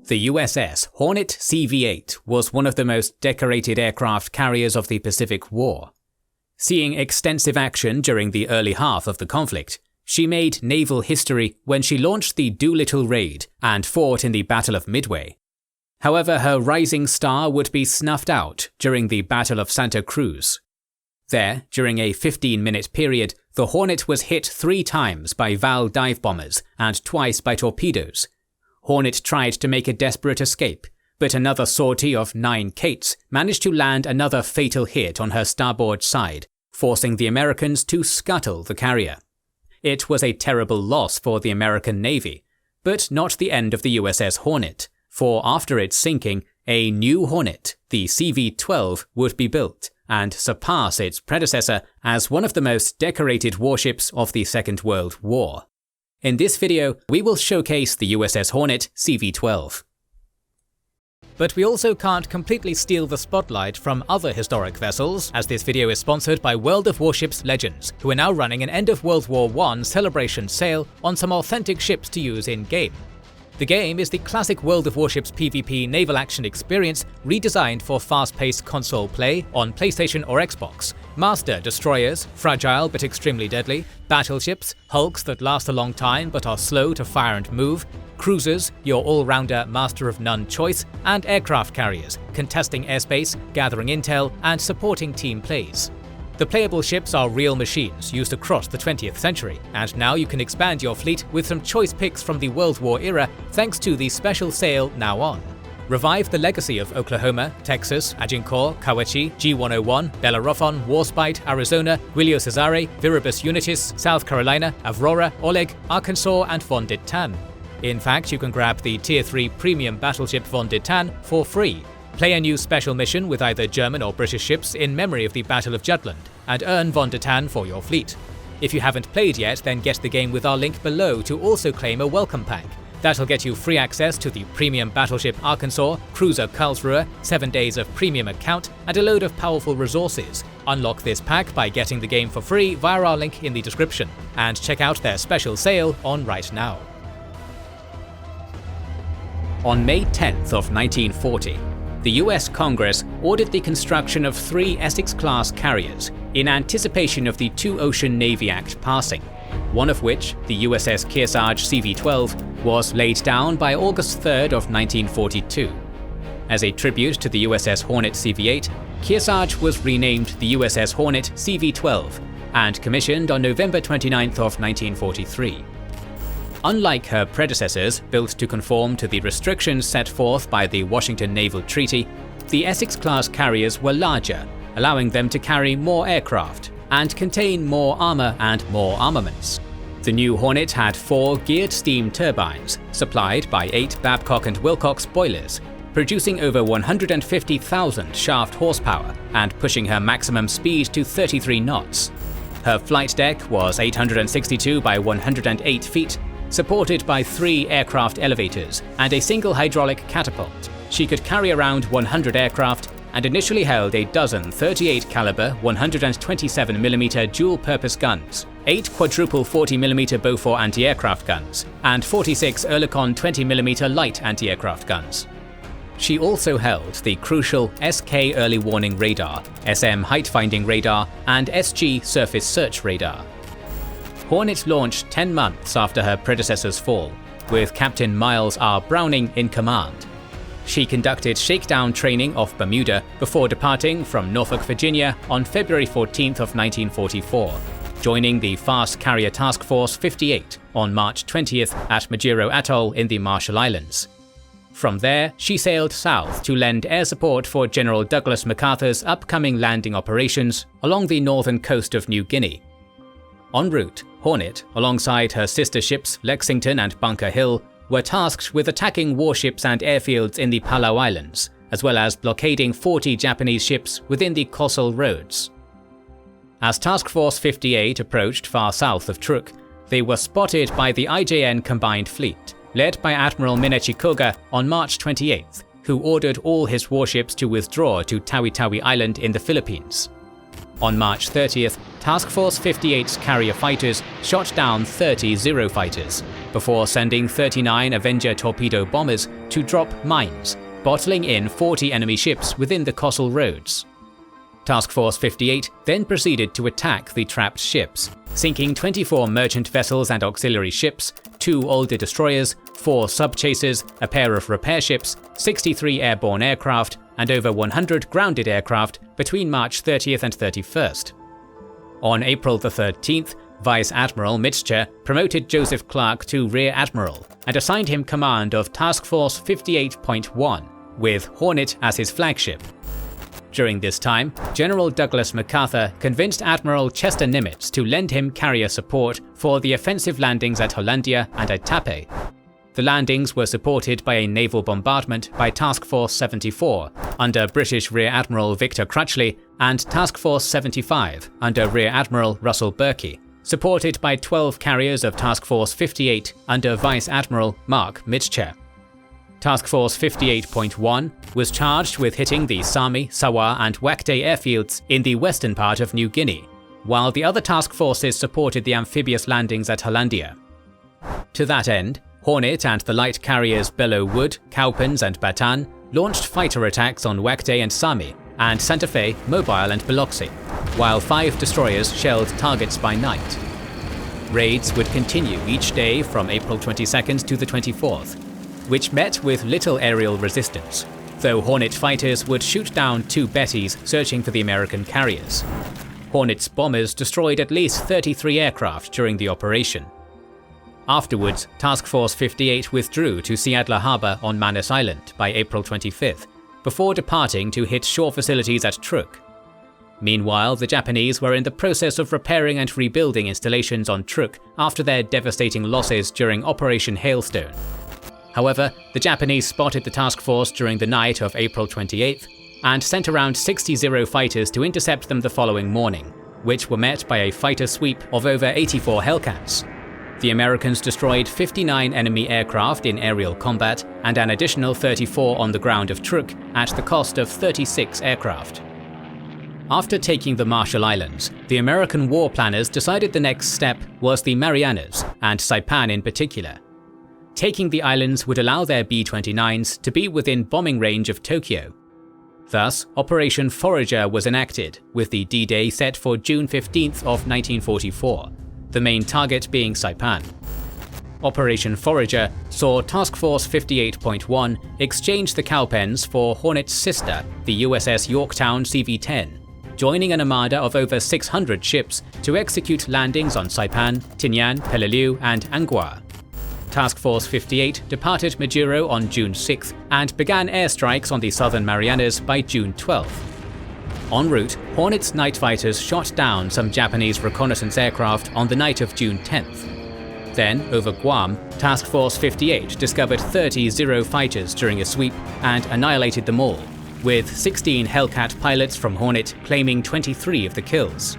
The USS Hornet CV-8 was one of the most decorated aircraft carriers of the Pacific War. Seeing extensive action during the early half of the conflict, she made naval history when she launched the Doolittle Raid and fought in the Battle of Midway. However, her rising star would be snuffed out during the Battle of Santa Cruz. There, during a 15-minute period, the Hornet was hit 3 times by Val dive bombers and twice by torpedoes. Hornet tried to make a desperate escape, but another sortie of 9 Kates managed to land another fatal hit on her starboard side, forcing the Americans to scuttle the carrier. It was a terrible loss for the American Navy, but not the end of the USS Hornet, for after its sinking, a new Hornet, the CV-12, would be built and surpass its predecessor as one of the most decorated warships of the Second World War. In this video, we will showcase the USS Hornet CV-12. But we also can't completely steal the spotlight from other historic vessels, as this video is sponsored by World of Warships Legends, who are now running an End of World War I celebration sale on some authentic ships to use in-game. The game is the classic World of Warships PvP naval action experience redesigned for fast-paced console play on PlayStation or Xbox. Master destroyers, fragile but extremely deadly, battleships, hulks that last a long time but are slow to fire and move, cruisers, your all-rounder master of none choice, and aircraft carriers, contesting airspace, gathering intel, and supporting team plays. The playable ships are real machines used across the 20th century, and now you can expand your fleet with some choice picks from the World War era thanks to the special sale now on. Revive the legacy of Oklahoma, Texas, Agincourt, Kawachi, G101, Bellerophon, Warspite, Arizona, Giulio Cesare, Viribus Unitis, South Carolina, Aurora, Oleg, Arkansas, and Von der Tann. In fact, you can grab the Tier 3 premium battleship Von der Tann for free. Play a new special mission with either German or British ships in memory of the Battle of Jutland, and earn Von der Tann for your fleet. If you haven't played yet, then get the game with our link below to also claim a welcome pack. That'll get you free access to the premium battleship Arkansas, cruiser Karlsruhe, 7 days of premium account, and a load of powerful resources. Unlock this pack by getting the game for free via our link in the description, and check out their special sale on right now. On May 10th of 1940, the US Congress ordered the construction of 3 Essex-class carriers in anticipation of the Two-Ocean Navy Act passing, one of which, the USS Kearsarge CV-12, was laid down by August 3rd of 1942. As a tribute to the USS Hornet CV-8, Kearsarge was renamed the USS Hornet CV-12 and commissioned on November 29th of 1943. Unlike her predecessors, built to conform to the restrictions set forth by the Washington Naval Treaty, the Essex-class carriers were larger, allowing them to carry more aircraft and contain more armor and more armaments. The new Hornet had 4 geared steam turbines, supplied by 8 Babcock & Wilcox boilers, producing over 150,000 shaft horsepower and pushing her maximum speed to 33 knots. Her flight deck was 862 by 108 feet, supported by 3 aircraft elevators and a single hydraulic catapult. She could carry around 100 aircraft and initially held a dozen 38 caliber 127mm dual-purpose guns, 8 quadruple 40mm Beaufort anti-aircraft guns, and 46 Oerlikon 20mm light anti-aircraft guns. She also held the crucial SK Early Warning Radar, SM Height Finding Radar, and SG Surface Search Radar. Hornet launched 10 months after her predecessor's fall, with Captain Miles R. Browning in command. She conducted shakedown training off Bermuda before departing from Norfolk, Virginia on February 14th of 1944, joining the Fast Carrier Task Force 58 on March 20th at Majuro Atoll in the Marshall Islands. From there, she sailed south to lend air support for General Douglas MacArthur's upcoming landing operations along the northern coast of New Guinea. En route, Hornet, alongside her sister ships Lexington and Bunker Hill, were tasked with attacking warships and airfields in the Palau Islands, as well as blockading 40 Japanese ships within the Coastal Roads. As Task Force 58 approached far south of Truk, they were spotted by the IJN Combined Fleet, led by Admiral Minechi Koga on March 28th, who ordered all his warships to withdraw to Tawi-Tawi Island in the Philippines. On March 30th, Task Force 58's carrier fighters shot down 30 Zero fighters, before sending 39 Avenger torpedo bombers to drop mines, bottling in 40 enemy ships within the Coastal Roads. Task Force 58 then proceeded to attack the trapped ships, sinking 24 merchant vessels and auxiliary ships, 2 older destroyers, 4 sub-chasers, a pair of repair ships, 63 airborne aircraft, and over 100 grounded aircraft between March 30th and 31st. On April the 13th, Vice Admiral Mitscher promoted Joseph Clark to Rear Admiral and assigned him command of Task Force 58.1, with Hornet as his flagship. During this time, General Douglas MacArthur convinced Admiral Chester Nimitz to lend him carrier support for the offensive landings at Hollandia and at Tappé. The landings were supported by a naval bombardment by Task Force 74 under British Rear Admiral Victor Crutchley and Task Force 75 under Rear Admiral Russell Berkey, supported by 12 carriers of Task Force 58 under Vice Admiral Mark Mitscher. Task Force 58.1 was charged with hitting the Sami, Sawa and Wakte airfields in the western part of New Guinea, while the other task forces supported the amphibious landings at Hollandia. To that end, Hornet and the light carriers Belleau Wood, Cowpens and Bataan launched fighter attacks on Wakte and Sami, and Santa Fe, Mobile and Biloxi, while 5 destroyers shelled targets by night. Raids would continue each day from April 22nd to the 24th, which met with little aerial resistance, though Hornet fighters would shoot down 2 Bettys searching for the American carriers. Hornet's bombers destroyed at least 33 aircraft during the operation. Afterwards, Task Force 58 withdrew to Seadler Harbour on Manus Island by April 25th, before departing to hit shore facilities at Truk. Meanwhile, the Japanese were in the process of repairing and rebuilding installations on Truk after their devastating losses during Operation Hailstone. However, the Japanese spotted the task force during the night of April 28th and sent around 60 Zero fighters to intercept them the following morning, which were met by a fighter sweep of over 84 Hellcats. The Americans destroyed 59 enemy aircraft in aerial combat and an additional 34 on the ground of Truk at the cost of 36 aircraft. After taking the Marshall Islands, the American war planners decided the next step was the Marianas, and Saipan in particular. Taking the islands would allow their B-29s to be within bombing range of Tokyo. Thus, Operation Forager was enacted, with the D-Day set for June 15th of 1944. The main target being Saipan. Operation Forager saw Task Force 58.1 exchange the Cowpens for Hornet's sister, the USS Yorktown CV-10, joining an armada of over 600 ships to execute landings on Saipan, Tinian, Peleliu and Anggwa. Task Force 58 departed Majuro on June 6th and began airstrikes on the southern Marianas by June 12th. En route, Hornet's night fighters shot down some Japanese reconnaissance aircraft on the night of June 10th. Then, over Guam, Task Force 58 discovered 30 Zero fighters during a sweep and annihilated them all, with 16 Hellcat pilots from Hornet claiming 23 of the kills.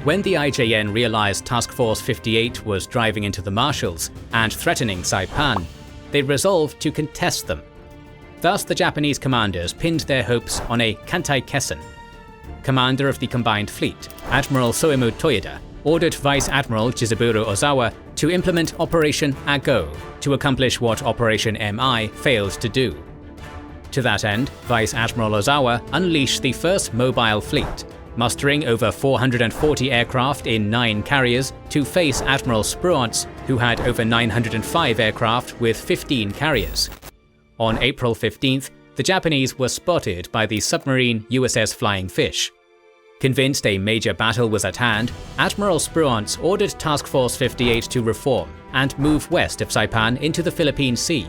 When the IJN realized Task Force 58 was driving into the Marshalls and threatening Saipan, they resolved to contest them. Thus, the Japanese commanders pinned their hopes on a Kantai Kessen. Commander of the Combined Fleet, Admiral Soemu Toyoda, ordered Vice Admiral Chizaburo Ozawa to implement Operation Ago to accomplish what Operation MI failed to do. To that end, Vice Admiral Ozawa unleashed the first mobile fleet, mustering over 440 aircraft in 9 carriers to face Admiral Spruance, who had over 905 aircraft with 15 carriers. On April 15th, the Japanese were spotted by the submarine USS Flying Fish. Convinced a major battle was at hand, Admiral Spruance ordered Task Force 58 to reform and move west of Saipan into the Philippine Sea.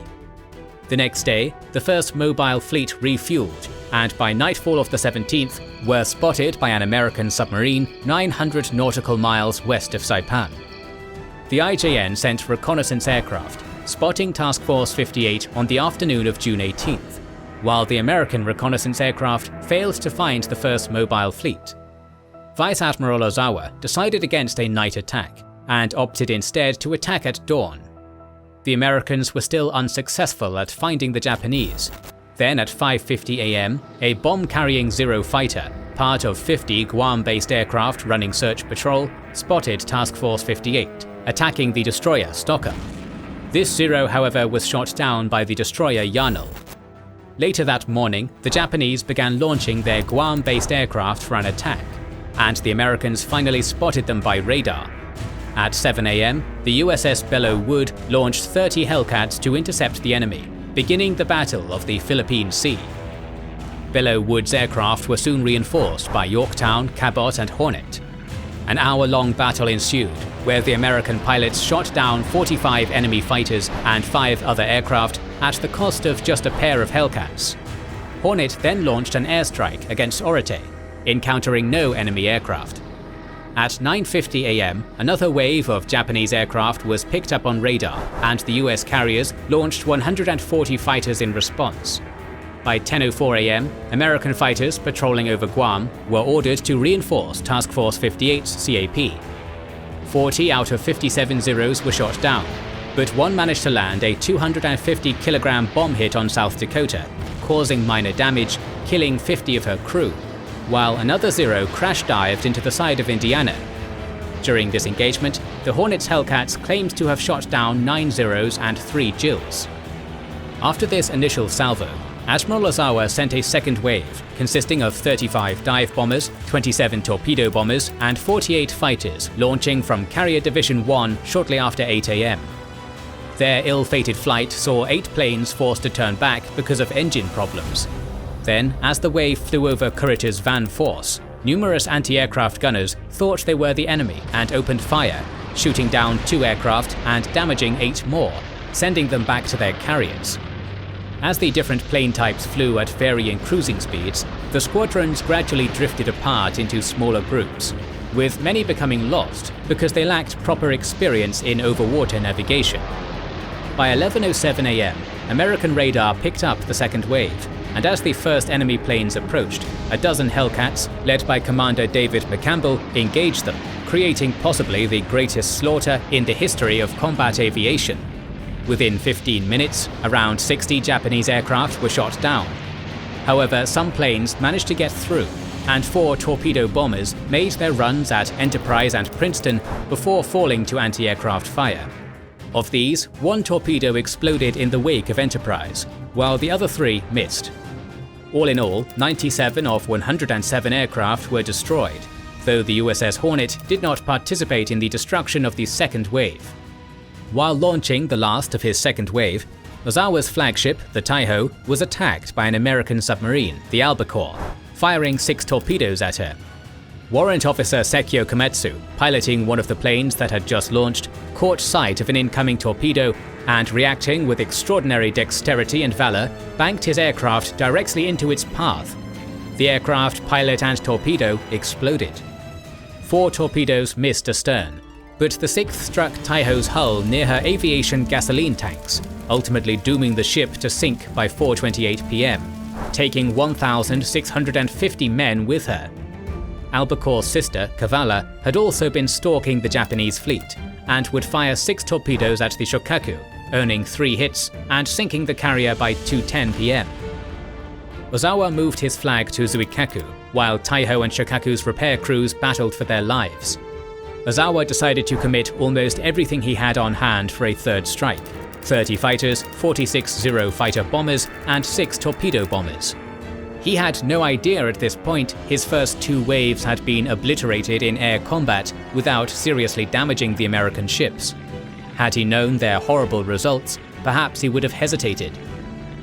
The next day, the first mobile fleet refueled, and by nightfall of the 17th, were spotted by an American submarine 900 nautical miles west of Saipan. The IJN sent reconnaissance aircraft, spotting Task Force 58 on the afternoon of June 18th, while the American reconnaissance aircraft failed to find the first mobile fleet. Vice Admiral Ozawa decided against a night attack, and opted instead to attack at dawn. The Americans were still unsuccessful at finding the Japanese. Then at 5:50 am, a bomb-carrying Zero fighter, part of 50 Guam-based aircraft running search patrol, spotted Task Force 58, attacking the destroyer Stocker. This Zero, however, was shot down by the destroyer Yarnell. Later that morning, the Japanese began launching their Guam-based aircraft for an attack, and the Americans finally spotted them by radar. At 7 AM, the USS Belleau Wood launched 30 Hellcats to intercept the enemy, beginning the Battle of the Philippine Sea. Belleau Wood's aircraft were soon reinforced by Yorktown, Cabot, and Hornet. An hour-long battle ensued, where the American pilots shot down 45 enemy fighters and 5 other aircraft at the cost of just a pair of Hellcats. Hornet then launched an airstrike against Orate, encountering no enemy aircraft. At 9:50 AM, another wave of Japanese aircraft was picked up on radar, and the US carriers launched 140 fighters in response. By 10:04 AM, American fighters patrolling over Guam were ordered to reinforce Task Force 58's CAP. 40 out of 57 Zeros were shot down, but one managed to land a 250-kilogram bomb hit on South Dakota, causing minor damage, killing 50 of her crew, while another Zero crash-dived into the side of Indiana. During this engagement, the Hornet's Hellcats claimed to have shot down 9 Zeros and 3 Jills. After this initial salvo, Admiral Ozawa sent a second wave, consisting of 35 dive bombers, 27 torpedo bombers, and 48 fighters launching from Carrier Division 1 shortly after 8 AM. Their ill-fated flight saw 8 planes forced to turn back because of engine problems. Then, as the wave flew over Curriter's van force, numerous anti-aircraft gunners thought they were the enemy and opened fire, shooting down 2 aircraft and damaging 8 more, sending them back to their carriers. As the different plane types flew at varying cruising speeds, the squadrons gradually drifted apart into smaller groups, with many becoming lost because they lacked proper experience in overwater navigation. By 11:07 AM, American radar picked up the second wave, and as the first enemy planes approached, a dozen Hellcats, led by Commander David McCampbell, engaged them, creating possibly the greatest slaughter in the history of combat aviation. Within 15 minutes, around 60 Japanese aircraft were shot down. However, some planes managed to get through, and 4 torpedo bombers made their runs at Enterprise and Princeton before falling to anti-aircraft fire. Of these, 1 torpedo exploded in the wake of Enterprise, while the other 3 missed. All in all, 97 of 107 aircraft were destroyed, though the USS Hornet did not participate in the destruction of the second wave. While launching the last of his second wave, Ozawa's flagship, the Taiho, was attacked by an American submarine, the Albacore, firing 6 torpedoes at her. Warrant Officer Sekio Kometsu, piloting one of the planes that had just launched, caught sight of an incoming torpedo and, reacting with extraordinary dexterity and valor, banked his aircraft directly into its path. The aircraft, pilot and torpedo exploded. 4 torpedoes missed astern, but the 6th struck Taiho's hull near her aviation gasoline tanks, ultimately dooming the ship to sink by 4:28 PM, taking 1,650 men with her. Albacore's sister, Kavala, had also been stalking the Japanese fleet, and would fire 6 torpedoes at the Shokaku, earning 3 hits and sinking the carrier by 2:10 PM. Ozawa moved his flag to Zuikaku, while Taiho and Shokaku's repair crews battled for their lives. Ozawa decided to commit almost everything he had on hand for a third strike: 30 fighters, 46 Zero fighter bombers, and 6 torpedo bombers. He had no idea at this point his first 2 waves had been obliterated in air combat without seriously damaging the American ships. Had he known their horrible results, perhaps he would have hesitated.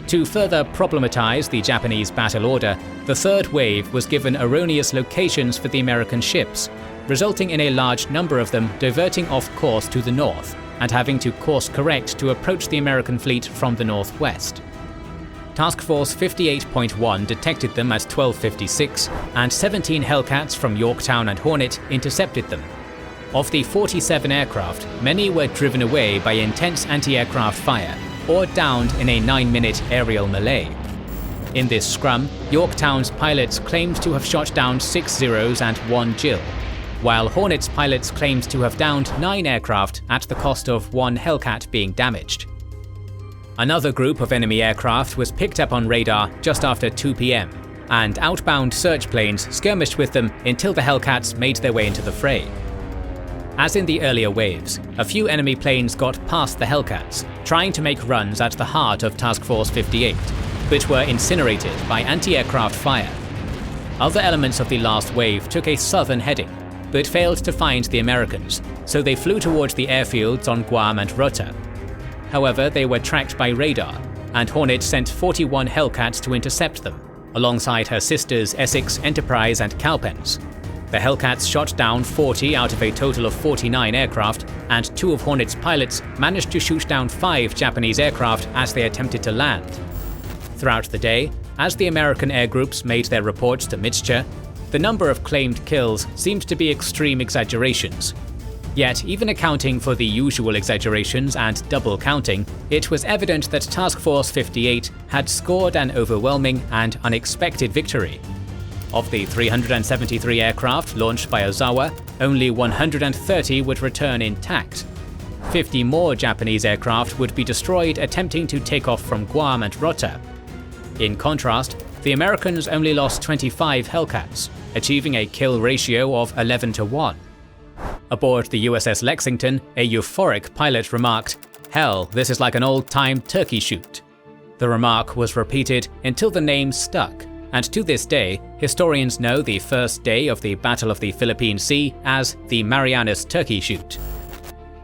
To further problematize the Japanese battle order, the third wave was given erroneous locations for the American ships, resulting in a large number of them diverting off course to the north and having to course correct to approach the American fleet from the northwest. Task Force 58.1 detected them at 12:56, and 17 Hellcats from Yorktown and Hornet intercepted them. Of the 47 aircraft, many were driven away by intense anti-aircraft fire, or downed in a 9-minute aerial melee. In this scrum, Yorktown's pilots claimed to have shot down 6 Zeros and 1 Jill, while Hornet's pilots claimed to have downed 9 aircraft at the cost of 1 Hellcat being damaged. Another group of enemy aircraft was picked up on radar just after 2 PM. and outbound search planes skirmished with them until the Hellcats made their way into the fray. As in the earlier waves, a few enemy planes got past the Hellcats, trying to make runs at the heart of Task Force 58, but were incinerated by anti-aircraft fire. Other elements of the last wave took a southern heading, but failed to find the Americans, so they flew towards the airfields on Guam and Rota. However, they were tracked by radar, and Hornet sent 41 Hellcats to intercept them, alongside her sisters Essex, Enterprise and Cowpens. The Hellcats shot down 40 out of a total of 49 aircraft, and 2 of Hornet's pilots managed to shoot down 5 Japanese aircraft as they attempted to land. Throughout the day, as the American air groups made their reports to Mitscher, the number of claimed kills seemed to be extreme exaggerations. Yet, even accounting for the usual exaggerations and double counting, it was evident that Task Force 58 had scored an overwhelming and unexpected victory. Of the 373 aircraft launched by Ozawa, only 130 would return intact. 50 more Japanese aircraft would be destroyed attempting to take off from Guam and Rota. In contrast, the Americans only lost 25 Hellcats, achieving a kill ratio of 11-1. Aboard the USS Lexington, a euphoric pilot remarked, "Hell, this is like an old-time turkey shoot." The remark was repeated until the name stuck, and to this day, historians know the first day of the Battle of the Philippine Sea as the Marianas Turkey Shoot.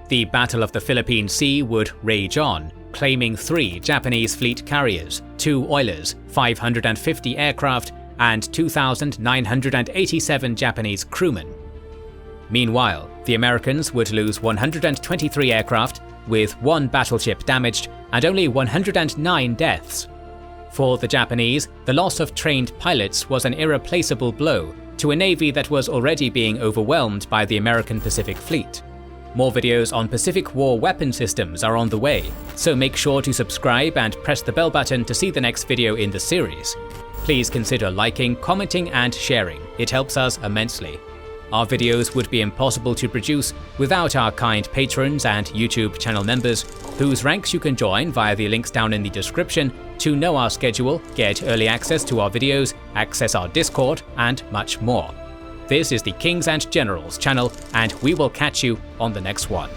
The Battle of the Philippine Sea would rage on, claiming 3 Japanese fleet carriers, 2 oilers, 550 aircraft, and 2,987 Japanese crewmen. Meanwhile, the Americans would lose 123 aircraft, with 1 battleship damaged and only 109 deaths. For the Japanese, the loss of trained pilots was an irreplaceable blow to a navy that was already being overwhelmed by the American Pacific Fleet. More videos on Pacific War weapon systems are on the way, so make sure to subscribe and press the bell button to see the next video in the series. Please consider liking, commenting and sharing, it helps us immensely. Our videos would be impossible to produce without our kind patrons and YouTube channel members, whose ranks you can join via the links down in the description to know our schedule, get early access to our videos, access our Discord, and much more. This is the Kings and Generals channel, and we will catch you on the next one.